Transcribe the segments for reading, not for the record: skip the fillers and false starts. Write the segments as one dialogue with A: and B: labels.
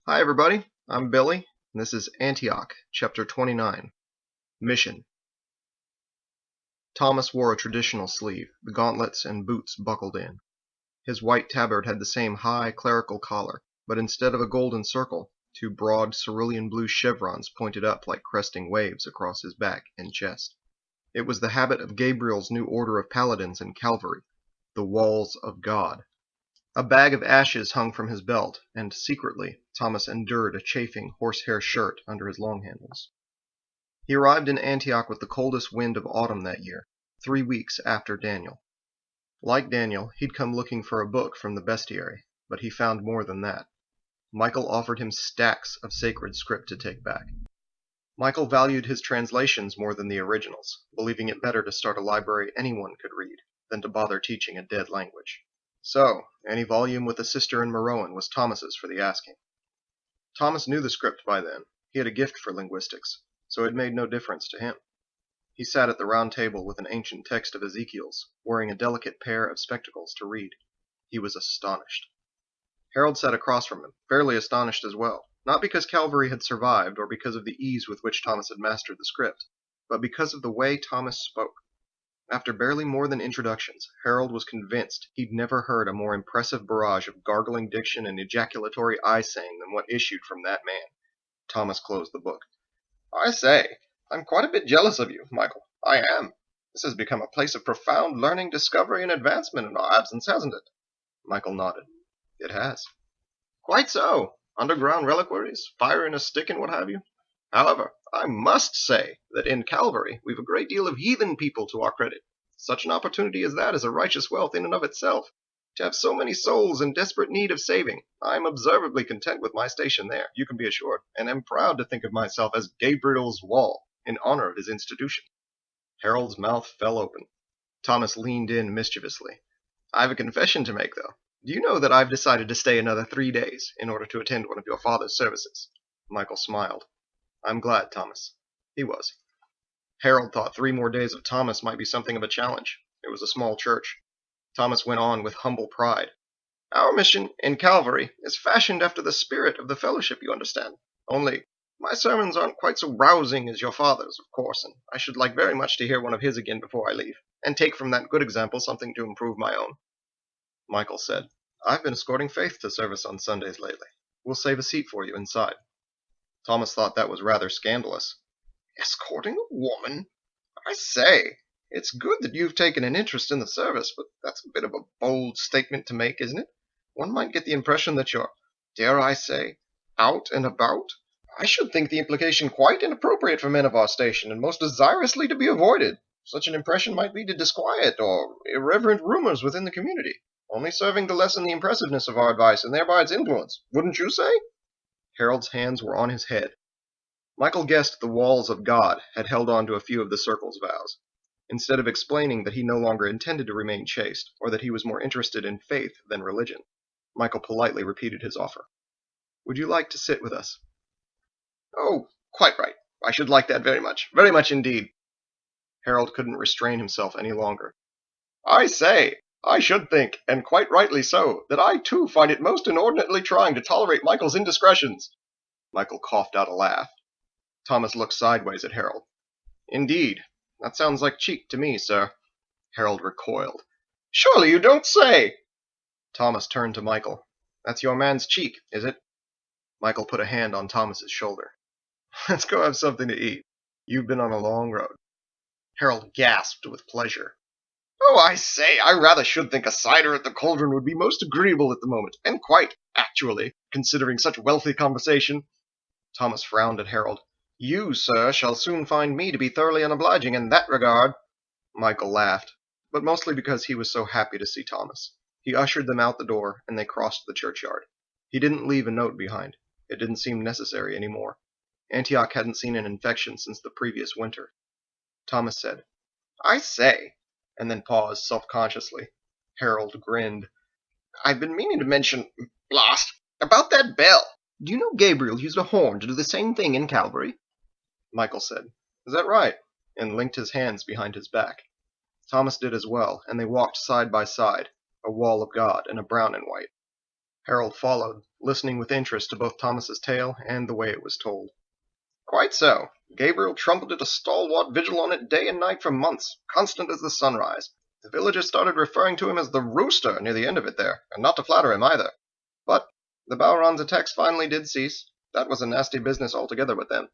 A: Hi everybody, I'm Billy, and this is Antioch, Chapter 29, Mission. Thomas wore a traditional sleeve, the gauntlets and boots buckled in. His white tabard had the same high clerical collar, but instead of a golden circle, two broad cerulean blue chevrons pointed up like cresting waves across his back and chest. It was the habit of Gabriel's new order of paladins and cavalry, the Walls of God. A bag of ashes hung from his belt, and secretly Thomas endured a chafing horsehair shirt under his long handles. He arrived in Antioch with the coldest wind of autumn that year, 3 weeks after Daniel. Like Daniel, he'd come looking for a book from the bestiary, but he found more than that. Michael offered him stacks of sacred script to take back. Michael valued his translations more than the originals, believing it better to start a library anyone could read than to bother teaching a dead language. So, any volume with a sister in Meroan was Thomas's for the asking. Thomas knew the script by then. He had a gift for linguistics, so it made no difference to him. He sat at the round table with an ancient text of Ezekiel's, wearing a delicate pair of spectacles to read. He was astonished. Harold sat across from him, fairly astonished as well, not because Calvary had survived or because of the ease with which Thomas had mastered the script, but because of the way Thomas spoke. After barely more than introductions, Harold was convinced he'd never heard a more impressive barrage of gargling diction and ejaculatory eye-saying than what issued from that man. Thomas closed the book. "I say, I'm quite a bit jealous of you, Michael. I am. This has become a place of profound learning, discovery, and advancement in our absence, hasn't it?" Michael nodded. "It has." "Quite so. Underground reliquaries, fire in a stick, and what have you. However, I must say that in Calvary we've a great deal of heathen people to our credit. Such an opportunity as that is a righteous wealth in and of itself. To have so many souls in desperate need of saving, I am observably content with my station there, you can be assured, and am proud to think of myself as Gabriel's wall, in honor of his institution." Harold's mouth fell open. Thomas leaned in mischievously. "I've a confession to make, though. Do you know that I've decided to stay another 3 days in order to attend one of your father's services?" Michael smiled. "I'm glad, Thomas." He was. Harold thought 3 more days of Thomas might be something of a challenge. It was a small church. Thomas went on with humble pride. "Our mission in Calvary is fashioned after the spirit of the fellowship, you understand. Only, my sermons aren't quite so rousing as your father's, of course, and I should like very much to hear one of his again before I leave, and take from that good example something to improve my own." Michael said, "I've been escorting Faith to service on Sundays lately. We'll save a seat for you inside." Thomas thought that was rather scandalous. "Escorting a woman? I say, it's good that you've taken an interest in the service, but that's a bit of a bold statement to make, isn't it? One might get the impression that you're, dare I say, out and about. I should think the implication quite inappropriate for men of our station, and most desirously to be avoided. Such an impression might lead to disquiet or irreverent rumors within the community, only serving to lessen the impressiveness of our advice and thereby its influence. Wouldn't you say?" Harold's hands were on his head. Michael guessed the Walls of God had held on to a few of the circle's vows. Instead of explaining that he no longer intended to remain chaste, or that he was more interested in faith than religion, Michael politely repeated his offer. "Would you like to sit with us?" "Oh, quite right. I should like that very much indeed." Harold couldn't restrain himself any longer. "I say, I should think, and quite rightly so, that I too find it most inordinately trying to tolerate Michael's indiscretions." Michael coughed out a laugh. Thomas looked sideways at Harold. "Indeed, that sounds like cheek to me, sir." Harold recoiled. "Surely you don't say!" Thomas turned to Michael. "That's your man's cheek, is it?" Michael put a hand on Thomas's shoulder. "Let's go have something to eat. You've been on a long road." Harold gasped with pleasure. "Oh, I say, I rather should think a cider at the Cauldron would be most agreeable at the moment, and quite, actually, considering such wealthy conversation." Thomas frowned at Harold. "You, sir, shall soon find me to be thoroughly unobliging in that regard." Michael laughed, but mostly because he was so happy to see Thomas. He ushered them out the door, and they crossed the churchyard. He didn't leave a note behind. It didn't seem necessary any more. Antioch hadn't seen an infection since the previous winter. Thomas said, "I say," and then paused self-consciously. Harold grinned. "I've been meaning to mention, blast, about that bell. Do you know Gabriel used a horn to do the same thing in Calvary?" Michael said, "Is that right?" and linked his hands behind his back. Thomas did as well, and they walked side by side, a wall of God and a brown and white. Harold followed, listening with interest to both Thomas's tale and the way it was told. Quite so. Gabriel trumpeted a stalwart vigil on it day and night for months, constant as the sunrise. The villagers started referring to him as the Rooster near the end of it there, and not to flatter him either. But the Bowron's attacks finally did cease. That was a nasty business altogether with them.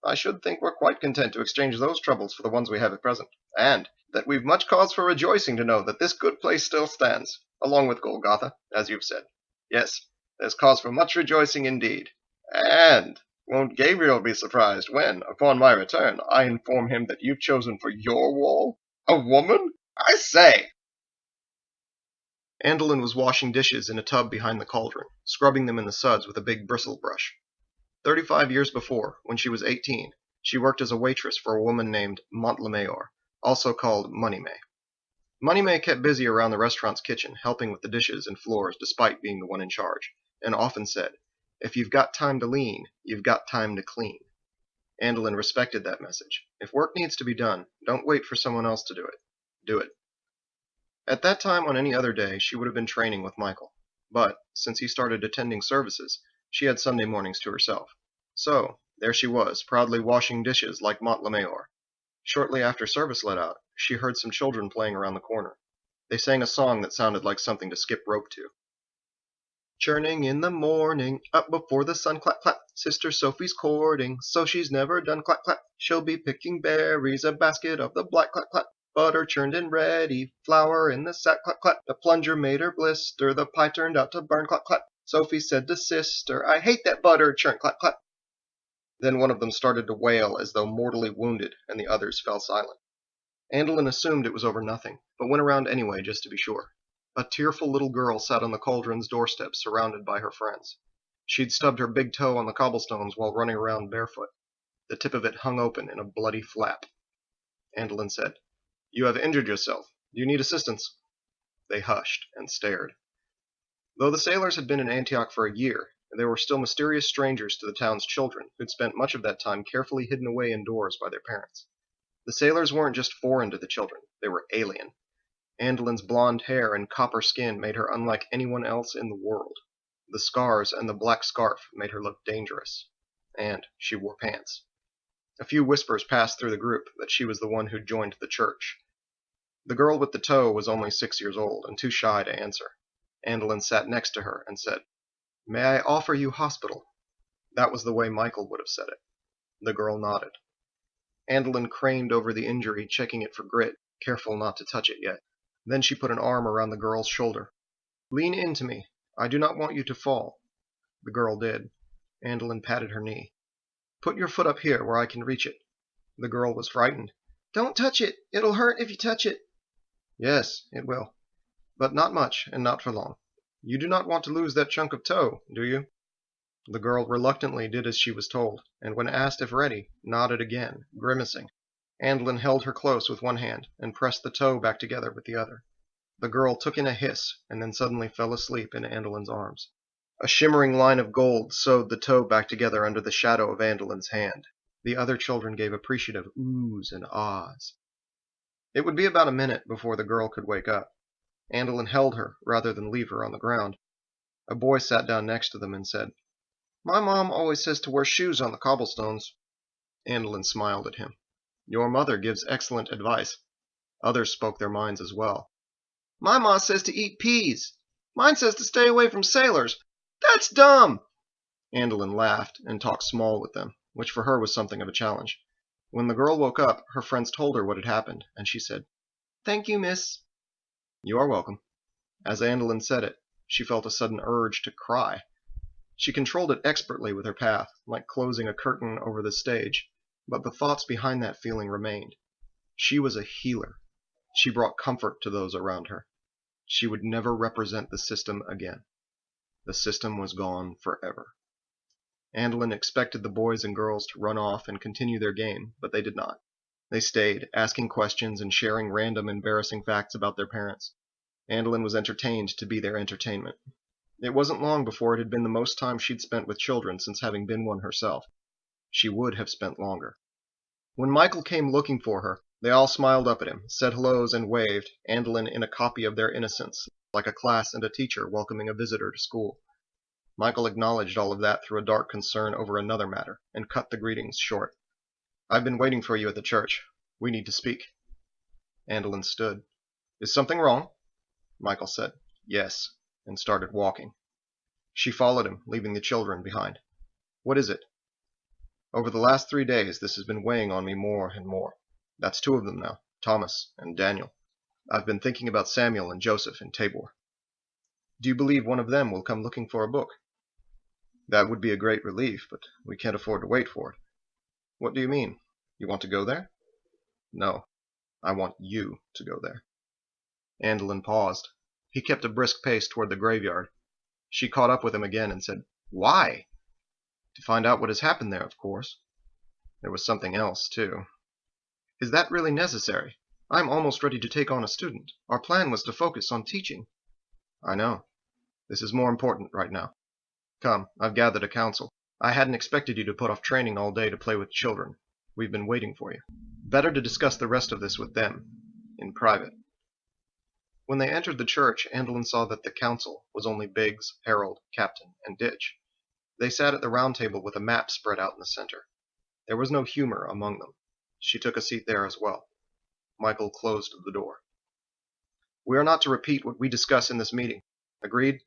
A: I should think we're quite content to exchange those troubles for the ones we have at present, and that we've much cause for rejoicing to know that this good place still stands, along with Golgotha, as you've said. Yes, there's cause for much rejoicing indeed. And won't Gabriel be surprised when, upon my return, I inform him that you've chosen for your wall a woman? I say! Andolin was washing dishes in a tub behind the cauldron, scrubbing them in the suds with a big bristle brush. 35 years before, when she was 18, she worked as a waitress for a woman named Montemayor, also called Moneymay. Moneymay kept busy around the restaurant's kitchen, helping with the dishes and floors despite being the one in charge, and often said, "If you've got time to lean, you've got time to clean." Andolin respected that message. If work needs to be done, don't wait for someone else to do it. Do it. At that time on any other day, she would have been training with Michael. But, since he started attending services, she had Sunday mornings to herself. So, there she was, proudly washing dishes like Montemayor. Shortly after service let out, she heard some children playing around the corner. They sang a song that sounded like something to skip rope to. Churning in the morning, up before the sun, clap, clap. Sister Sophie's courting, so she's never done, clap, clap. She'll be picking berries, a basket of the black, clap, clap. Butter churned and ready, flour in the sack, clap, clap. The plunger made her blister, the pie turned out to burn, clap, clap. Sophie said to sister, "I hate that butter churn, clap, clap." Then one of them started to wail as though mortally wounded, and the others fell silent. Andolin assumed it was over nothing, but went around anyway just to be sure. A tearful little girl sat on the cauldron's doorstep surrounded by her friends. She'd stubbed her big toe on the cobblestones while running around barefoot. The tip of it hung open in a bloody flap. Andolin said, "You have injured yourself. Do you need assistance?" They hushed and stared. Though the sailors had been in Antioch for a year, they were still mysterious strangers to the town's children, who'd spent much of that time carefully hidden away indoors by their parents. The sailors weren't just foreign to the children, they were alien. Andolin's blonde hair and copper skin made her unlike anyone else in the world. The scars and the black scarf made her look dangerous. And she wore pants. A few whispers passed through the group that she was the one who'd joined the church. The girl with the toe was only 6 years old and too shy to answer. Andolin sat next to her and said, "May I offer you hospital?" That was the way Michael would have said it. The girl nodded. Andolin craned over the injury, checking it for grit, careful not to touch it yet. Then she put an arm around the girl's shoulder. "Lean into me. I do not want you to fall." The girl did. Andolin patted her knee. "Put your foot up here where I can reach it." The girl was frightened. "Don't touch it. It'll hurt if you touch it." "Yes, it will. But not much, and not for long. You do not want to lose that chunk of toe, do you?" The girl reluctantly did as she was told, and when asked if ready, nodded again, grimacing. Andolin held her close with one hand, and pressed the toe back together with the other. The girl took in a hiss, and then suddenly fell asleep in Andolin's arms. A shimmering line of gold sewed the toe back together under the shadow of Andolin's hand. The other children gave appreciative oohs and ahs. It would be about a minute before the girl could wake up. Andolin held her, rather than leave her on the ground. A boy sat down next to them and said, "My mom always says to wear shoes on the cobblestones." Andolin smiled at him. "Your mother gives excellent advice." Others spoke their minds as well. "My ma says to eat peas. Mine says to stay away from sailors. That's dumb!" Andolin laughed and talked small with them, which for her was something of a challenge. When the girl woke up, her friends told her what had happened, and she said, "Thank you, miss." "You are welcome." As Andolin said it, she felt a sudden urge to cry. She controlled it expertly with her path, like closing a curtain over the stage, but the thoughts behind that feeling remained. She was a healer. She brought comfort to those around her. She would never represent the system again. The system was gone forever. Andolin expected the boys and girls to run off and continue their game, but they did not. They stayed, asking questions and sharing random embarrassing facts about their parents. Andolin was entertained to be their entertainment. It wasn't long before it had been the most time she'd spent with children since having been one herself. She would have spent longer. When Michael came looking for her, they all smiled up at him, said hellos and waved, Andolin in a copy of their innocence, like a class and a teacher welcoming a visitor to school. Michael acknowledged all of that through a dark concern over another matter, and cut the greetings short. "I've been waiting for you at the church. We need to speak." Andolin stood. "Is something wrong?" Michael said, "Yes," and started walking. She followed him, leaving the children behind. "What is it?" "Over the last 3 days this has been weighing on me more and more. That's 2 of them now, Thomas and Daniel. I've been thinking about Samuel and Joseph in Tabor." "Do you believe one of them will come looking for a book?" "That would be a great relief, but we can't afford to wait for it." "What do you mean? You want to go there?" "No, I want you to go there." Andolin paused. He kept a brisk pace toward the graveyard. She caught up with him again and said, "Why?" "To find out what has happened there, of course." "There was something else, too." "Is that really necessary? I'm almost ready to take on a student. Our plan was to focus on teaching." "I know. This is more important right now. Come, I've gathered a council. I hadn't expected you to put off training all day to play with children. We've been waiting for you. Better to discuss the rest of this with them, in private." When they entered the church, Andolin saw that the council was only Biggs, Harold, Captain, and Ditch. They sat at the round table with a map spread out in the center. There was no humor among them. She took a seat there as well. Michael closed the door. "We are not to repeat what we discuss in this meeting. Agreed?"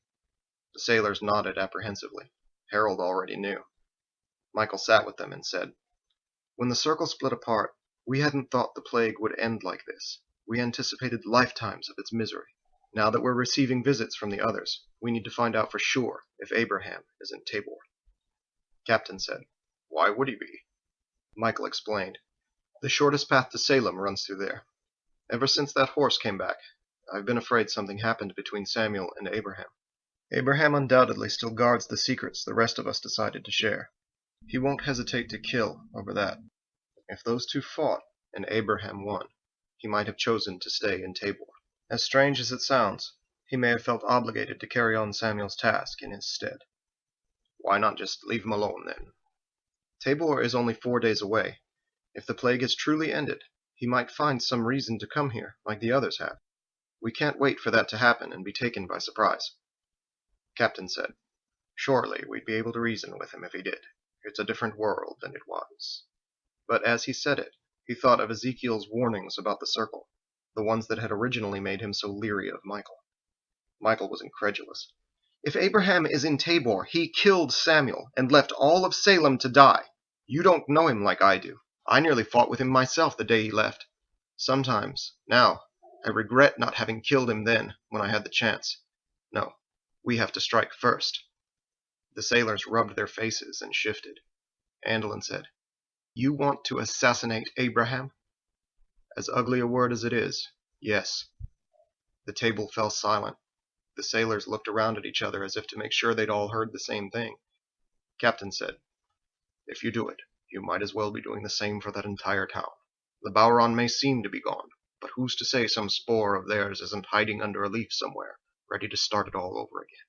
A: The sailors nodded apprehensively. Harold already knew. Michael sat with them and said, "When the circle split apart, we hadn't thought the plague would end like this. We anticipated lifetimes of its misery. Now that we're receiving visits from the others, we need to find out for sure if Abraham is in Tabor." Captain said, "Why would he be?" Michael explained, "The shortest path to Salem runs through there. Ever since that horse came back, I've been afraid something happened between Samuel and Abraham. Abraham undoubtedly still guards the secrets the rest of us decided to share. He won't hesitate to kill over that. If those 2 fought, and Abraham won, he might have chosen to stay in Tabor. As strange as it sounds, he may have felt obligated to carry on Samuel's task in his stead." "Why not just leave him alone, then?" "Tabor is only 4 days away. If the plague has truly ended, he might find some reason to come here, like the others have. We can't wait for that to happen and be taken by surprise." Captain said, "Surely we'd be able to reason with him if he did. It's a different world than it was." But as he said it, he thought of Ezekiel's warnings about the circle, the ones that had originally made him so leery of Michael. Michael was incredulous. "If Abraham is in Tabor, he killed Samuel and left all of Salem to die. You don't know him like I do. I nearly fought with him myself the day he left. Sometimes, now, I regret not having killed him then, when I had the chance. No, we have to strike first." The sailors rubbed their faces and shifted. Andolin said, "You want to assassinate Abraham?" "As ugly a word as it is, yes." The table fell silent. The sailors looked around at each other as if to make sure they'd all heard the same thing. Captain said, "If you do it, you might as well be doing the same for that entire town. The Bowron may seem to be gone, but who's to say some spore of theirs isn't hiding under a leaf somewhere, ready to start it all over again?"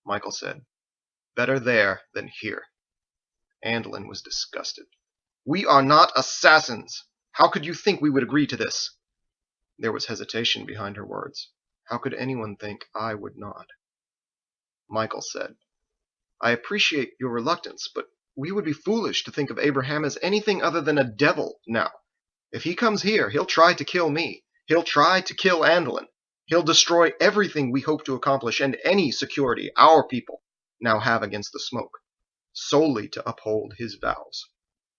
A: Michael said, "Better there than here." Andolin was disgusted. "We are not assassins! How could you think we would agree to this?" There was hesitation behind her words. How could anyone think I would not? Michael said, "I appreciate your reluctance, but we would be foolish to think of Abraham as anything other than a devil now. If he comes here, he'll try to kill me. He'll try to kill Andolin. He'll destroy everything we hope to accomplish and any security our people now have against the smoke, solely to uphold his vows.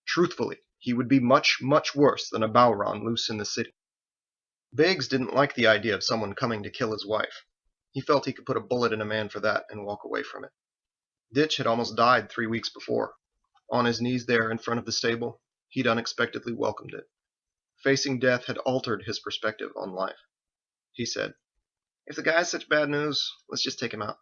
A: Truthfully, he would be much, much worse than a Bowron loose in the city." Biggs didn't like the idea of someone coming to kill his wife. He felt he could put a bullet in a man for that and walk away from it. Ditch had almost died 3 weeks before. On his knees there in front of the stable, he'd unexpectedly welcomed it. Facing death had altered his perspective on life. He said, "If the guy's such bad news, let's just take him out."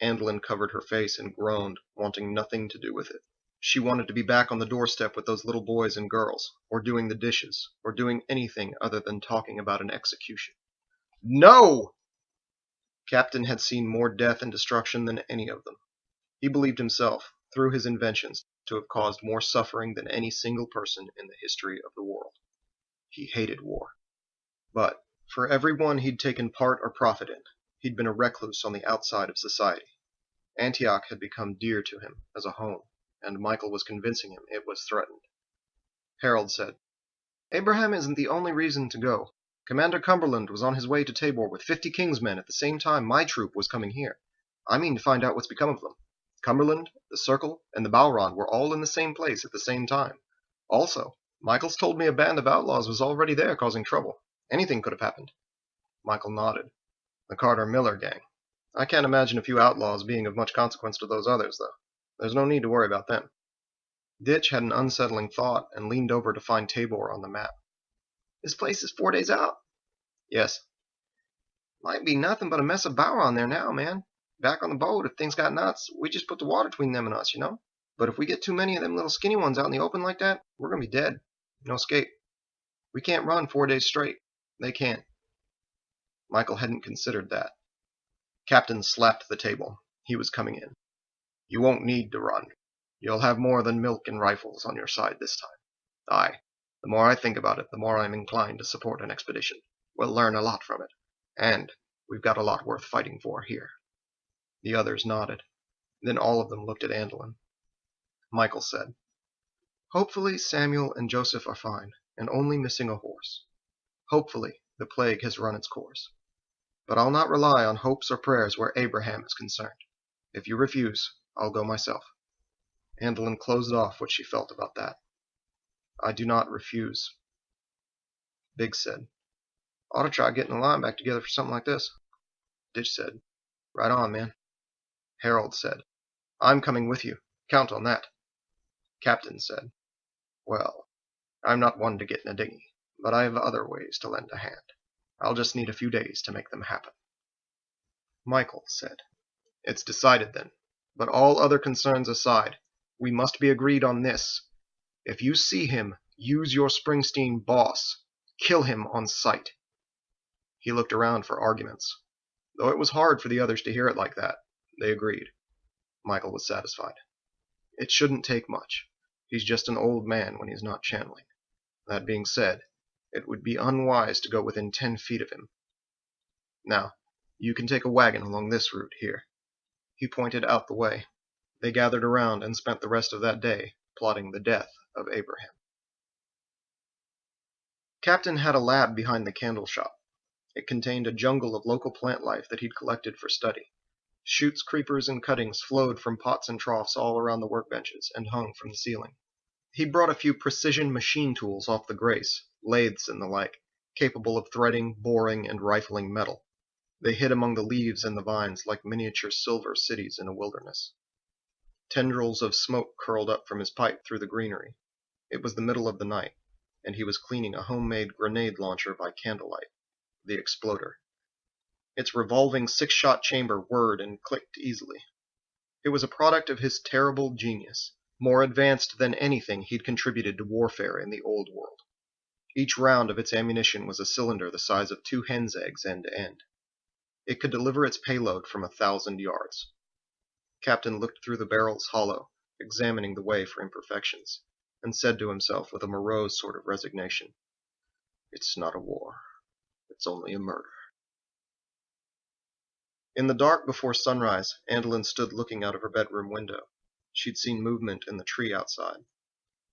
A: Andolin covered her face and groaned, wanting nothing to do with it. She wanted to be back on the doorstep with those little boys and girls, or doing the dishes, or doing anything other than talking about an execution. "No!" Captain had seen more death and destruction than any of them. He believed himself, through his inventions, to have caused more suffering than any single person in the history of the world. He hated war. But, for every one he'd taken part or profit in, he'd been a recluse on the outside of society. Antioch had become dear to him as a home, and Michael was convincing him it was threatened. Harold said, "Abraham isn't the only reason to go. Commander Cumberland was on his way to Tabor with 50 King's men at the same time my troop was coming here. I mean to find out what's become of them. Cumberland, the Circle, and the Balron were all in the same place at the same time. Also, Michael's told me a band of outlaws was already there causing trouble. Anything could have happened." Michael nodded. "The Carter-Miller gang. I can't imagine a few outlaws being of much consequence to those others, though. There's no need to worry about them." Ditch had an unsettling thought and leaned over to find Tabor on the map. "This place is 4 days out." "Yes." "Might be nothing but a mess of bower on there now, man. Back on the boat, if things got nuts, we just put the water between them and us, you know. But if we get too many of them little skinny ones out in the open like that, we're going to be dead. No escape. We can't run 4 days straight. They can." Michael hadn't considered that. Captain slapped the table. He was coming in. "You won't need to run. You'll have more than milk and rifles on your side this time. Aye, the more I think about it, the more I'm inclined to support an expedition. We'll learn a lot from it. And we've got a lot worth fighting for here." The others nodded. Then all of them looked at Andelin. Michael said, "Hopefully Samuel and Joseph are fine, and only missing a horse. Hopefully the plague has run its course. But I'll not rely on hopes or prayers where Abraham is concerned. If you refuse, I'll go myself." Andelin closed off what she felt about that. "I do not refuse." Biggs said, "Ought to try getting a line back together for something like this." Ditch said, "Right on, man." Harold said, "I'm coming with you. Count on that." Captain said, "Well, I'm not one to get in a dinghy, but I have other ways to lend a hand. I'll just need a few days to make them happen." Michael said, "It's decided then. But all other concerns aside, we must be agreed on this. If you see him, use your Springsteen boss. Kill him on sight." He looked around for arguments. Though it was hard for the others to hear it like that, they agreed. Michael was satisfied. It shouldn't take much. He's just an old man when he's not channeling. That being said, it would be unwise to go within 10 feet of him. Now, you can take a wagon along this route here. He pointed out the way. They gathered around and spent the rest of that day plotting the death of Abraham. Captain had a lab behind the candle shop. It contained a jungle of local plant life that he'd collected for study. Shoots, creepers, and cuttings flowed from pots and troughs all around the workbenches and hung from the ceiling. He brought a few precision machine tools off the Grace, lathes and the like, capable of threading, boring, and rifling metal. They hid among the leaves and the vines like miniature silver cities in a wilderness. Tendrils of smoke curled up from his pipe through the greenery. It was the middle of the night, and he was cleaning a homemade grenade launcher by candlelight, the Exploder. Its revolving 6-shot chamber whirred and clicked easily. It was a product of his terrible genius, more advanced than anything he'd contributed to warfare in the Old World. Each round of its ammunition was a cylinder the size of 2 hens' eggs end to end. It could deliver its payload from 1,000 yards. Captain looked through the barrel's hollow, examining the way for imperfections, and said to himself with a morose sort of resignation, "It's not a war. It's only a murder." In the dark before sunrise, Andelin stood looking out of her bedroom window. She'd seen movement in the tree outside.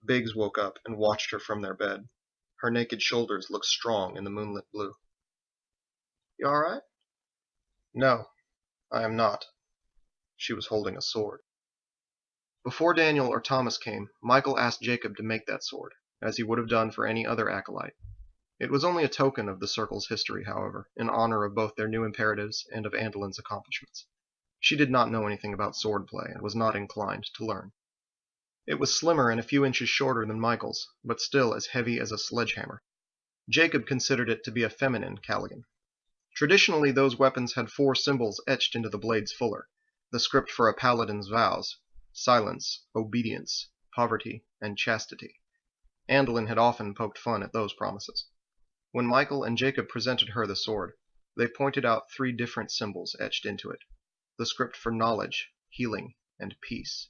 A: Biggs woke up and watched her from their bed. Her naked shoulders looked strong in the moonlit blue. "You all right?" "No, I am not." She was holding a sword. Before Daniel or Thomas came, Michael asked Jacob to make that sword, as he would have done for any other acolyte. It was only a token of the Circle's history, however, in honor of both their new imperatives and of Andelin's accomplishments. She did not know anything about swordplay and was not inclined to learn. It was slimmer and a few inches shorter than Michael's, but still as heavy as a sledgehammer. Jacob considered it to be a feminine Callaghan. Traditionally, those weapons had 4 symbols etched into the blade's fuller, the script for a paladin's vows: silence, obedience, poverty, and chastity. Andelin had often poked fun at those promises. When Michael and Jacob presented her the sword, they pointed out 3 different symbols etched into it, the script for knowledge, healing, and peace.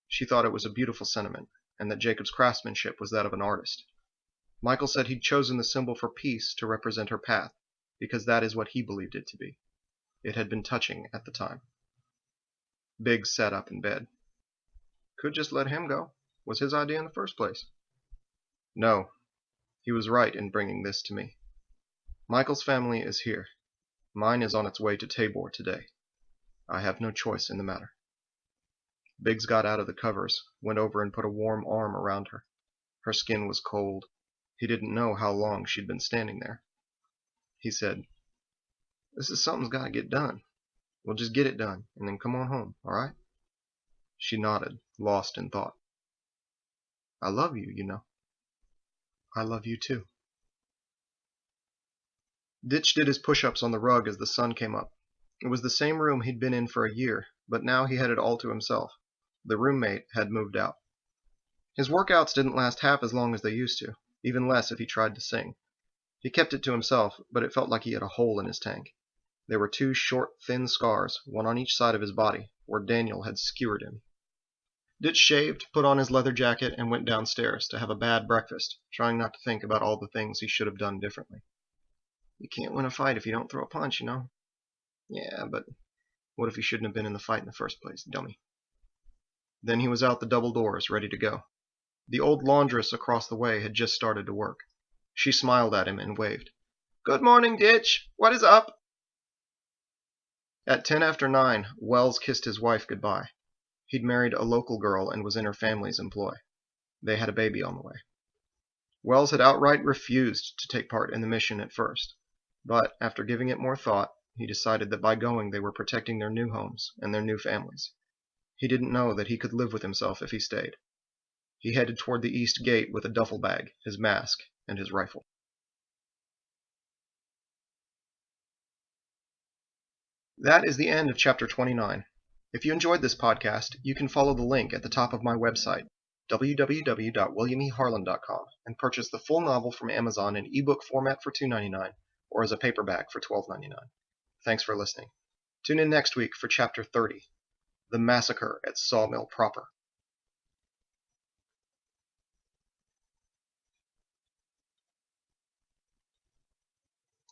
A: She thought it was a beautiful sentiment, and that Jacob's craftsmanship was that of an artist. Michael said he'd chosen the symbol for peace to represent her path, because that is what he believed it to be. It had been touching at the time. Biggs sat up in bed. Could just let him go. Was his idea in the first place. No, he was right in bringing this to me. Michael's family is here. Mine is on its way to Tabor today. I have no choice in the matter. Biggs got out of the covers, went over and put a warm arm around her. Her skin was cold. He didn't know how long she'd been standing there. He said, "This is something's got to get done. We'll just get it done, and then come on home, all right?" She nodded, lost in thought. "I love you, you know." "I love you too." Ditch did his push-ups on the rug as the sun came up. It was the same room he'd been in for a year, but now he had it all to himself. The roommate had moved out. His workouts didn't last half as long as they used to, even less if he tried to sing. He kept it to himself, but it felt like he had a hole in his tank. There were two short, thin scars, one on each side of his body, where Daniel had skewered him. Ditch shaved, put on his leather jacket, and went downstairs to have a bad breakfast, trying not to think about all the things he should have done differently. You can't win a fight if you don't throw a punch, you know? Yeah, but what if you shouldn't have been in the fight in the first place, dummy? Then he was out the double doors, ready to go. The old laundress across the way had just started to work. She smiled at him and waved. "Good morning, Ditch. What is up?" At 10 after 9, Wells kissed his wife goodbye. He'd married a local girl and was in her family's employ. They had a baby on the way. Wells had outright refused to take part in the mission at first, but after giving it more thought, he decided that by going they were protecting their new homes and their new families. He didn't know that he could live with himself if he stayed. He headed toward the east gate with a duffel bag, his mask, and his rifle. That is the end of Chapter 29. If you enjoyed this podcast, you can follow the link at the top of my website, www.williameharlan.com, and purchase the full novel from Amazon in ebook format for $2.99 or as a paperback for $12.99. Thanks for listening. Tune in next week for Chapter 30, The Massacre at Sawmill Proper.